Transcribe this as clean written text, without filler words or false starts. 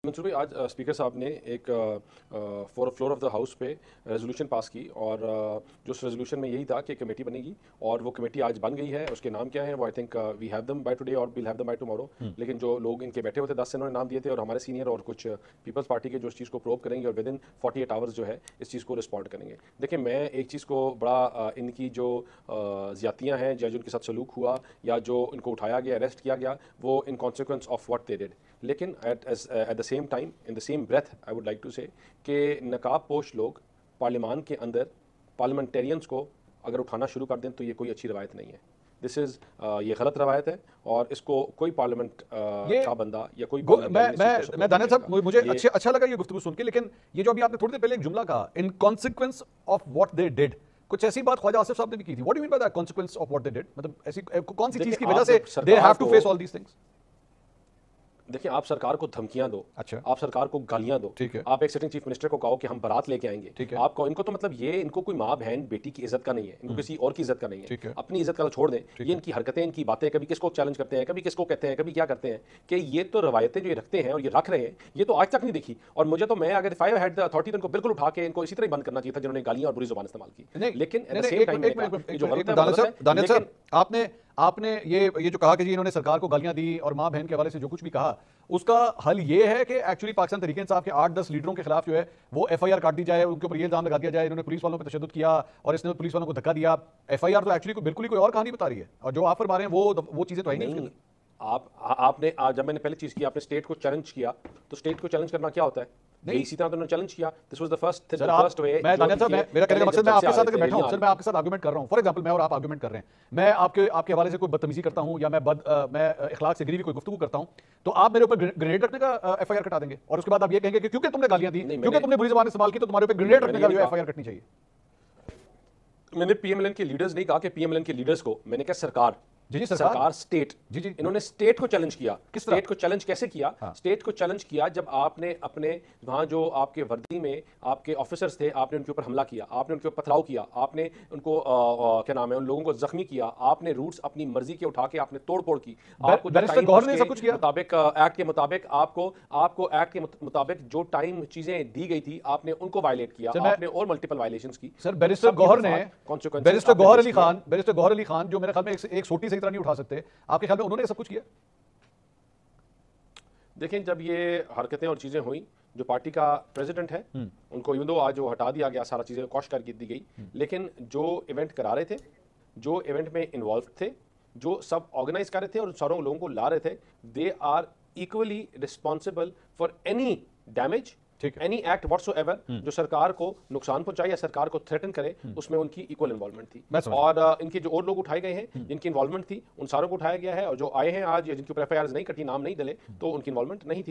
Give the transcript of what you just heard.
मंसूर भाई, आज स्पीकर साहब ने एक फ्लोर ऑफ द हाउस पे रेजोल्यूशन पास की और जो उस रेजोल्यूशन में यही था कि कमेटी बनेगी और वो कमेटी आज बन गई है। उसके नाम क्या है वो I think we have them by today और we'll have them by tomorrow. लेकिन जो लोग इनके बैठे हुए थे 10 से इन्होंने नाम दिए थे और हमारे सीनियर और कुछ पीपल्स पार्टी के जो इस चीज़ को प्रोब करेंगे और विद इन 48 आवर्स जो है इस चीज़ को रिस्पॉन्ड करेंगे। देखिए, मैं एक चीज़ को बड़ा इनकी जो ज़्यादतियाँ हैं या जो उनके साथ सलूक हुआ या जो इनको उठाया गया, अरेस्ट किया गया, वो in consequence of what they did. लेकिन at the same time in the same breath I would like to say कि नकाब पोश लोग पार्लियामान के अंदर पार्लियामेंटेरियंस को अगर उठाना शुरू कर दें तो ये कोई अच्छी रवायत नहीं है। दिस इज ये गलत रवायत है और इसको कोई पार्लियामेंट का बंदा या कोई मैं दानियल साहब, मुझे अच्छा लगा ये गुफ्तगू सुन के, लेकिन ये जो अभी आपने थोड़ी देर पहले एक जुमला कहा, इन consequence of what they did, कुछ ऐसी बात ख्वाजा आसिफ साहब ने भी की थी। What do you mean by that, consequence of what they did? मतलब ऐसी कौन सी चीज की वजह से they have to face all these things? देखिए, आप सरकार को धमकियां दो, अच्छा, आप सरकार को गालियां दो, ठीक है, आप एक सिटिंग चीफ मिनिस्टर को कहो कि हम बारात लेके आएंगे, ठीक है, आपको इनको तो मतलब ये इनको कोई माँ बहन बेटी की इज्जत का नहीं है, इनको किसी और की इज्जत का नहीं है, ठीक है, अपनी इज्जत का तो छोड़ दें। ये इनकी हरकतें, इनकी बातें, कभी किसको चैलेंज करते हैं, कभी किसको कहते हैं, कभी क्या करते हैं, कि ये तो रवायतें जो ये रखते हैं और ये रख रहे हैं, ये तो आज तक नहीं देखी। और मुझे तो, मैं अगर if I had the authority तो इनको बिल्कुल उठा के इनको इसी तरह बंद करना चाहिए था जिन्होंने गालियां और बुरी जुबान इस्तेमाल की। लेकिन एट द सेम टाइम जो गलत है, दानियल साहब, आपने ये जो कहा कि जी इन्होंने सरकार को गालियां दी और मां बहन के हवाले से जो कुछ भी कहा, उसका हल ये है कि एक्चुअली पाकिस्तान तहरीक इंसाफ के 8-10 लीडरों के खिलाफ जो है वो एफआईआर काट दी जाए, उनके ऊपर ये इल्जाम लगा दिया जाए इन्होंने पुलिस वालों पर तशद्दुद किया और इसने पुलिस वालों को धक्का दिया। एफआईआर तो एक्चुअली बिल्कुल ही कोई और कहानी बता रही है और जो आप फरमा रहे हैं वो चीजें तो है नहीं। आपने जब मैंने पहले चीज की, आपने स्टेट को चैलेंज किया, तो स्टेट को चैलेंज करना क्या होता है? नहीं, इसी तरह तो उन्होंने चैलेंज किया। This was the first way. मैं दानियल साहब, मेरा कहने का मकसद, मैं आपके साथ अगर बैठा हूं सर, मैं आपके साथ आर्गुमेंट कर रहा हूं, फॉर एग्जांपल मैं और आप आर्गुमेंट कर रहे हैं, मैं आपके हवाले से कोई बदतमीजी करता हूं या मैं इखलाक से गिरी हुई कोई गुफ्तगू करता हूं, तो आप मेरे ऊपर ग्रेनेड रखने का एफआईआर कटा देंगे और उसके बाद आप ये कहेंगे कि क्योंकि तुमने गालियां दी, क्योंकि तुमने बुरी ज़बान इस्तेमाल की, तो तुम्हारे ऊपर ग्रेनेड रखने का एफआईआर कटनी चाहिए। मैंने पीएमएलएन के लीडर्स नहीं कहा कि पीएमएलएन के लीडर्स को, मैंने कहा सरकार, जी सरकार स्टेट, जी इन्होंने स्टेट को चैलेंज किया। स्टेट को चैलेंज कैसे किया? स्टेट को चैलेंज किया जब आपने अपने वहां जो आपके वर्दी में आपके ऑफिसर्स थे, आपने उनके ऊपर हमला किया, आपने उनके ऊपर पथराव किया, आपने उनको क्या नाम है, उन लोगों को जख्मी किया, आपने रूट्स अपनी मर्जी के उठा के आपने तोड़-फोड़ की। आपको मुताबिक एक्ट के मुताबिक आपको एक्ट के मुताबिक जो टाइम चीजें दी गई थी, आपने उनको वायलेट किया, आपने और मल्टीपल वायलेशंस की। सर, बैरिस्टर गौहर अली खान जो मेरे ख्याल में एक छोटी तरह नहीं उठा सकते, आपके ख्याल में उन्होंने सब कुछ किया? देखें, जब ये हरकतें और चीजें हुई, जो पार्टी का प्रेसिडेंट है उनको इवन दो आज वो हटा दिया गया, सारा चीजें कॉश कर दी गई, लेकिन जो इवेंट करा रहे थे, जो इवेंट में इन्वॉल्व थे, जो सब ऑर्गेनाइज कर रहे थे और सारों लोगों को ला रहे थे, they are equally responsible for any damage, any act whatsoever जो सरकार को नुकसान पहुंचाए या सरकार को थ्रेटन करे, उसमें उनकी इक्वल इन्वॉल्वमेंट थी। और इनके जो और लोग उठाए गए हैं जिनकी इन्वॉल्वमेंट थी, उन सारों को उठाया गया है, और जो आए हैं आज या जिनके ऊपर एफआईआर नहीं कटी, नाम नहीं डले, तो उनकी इन्वॉल्वमेंट नहीं थी।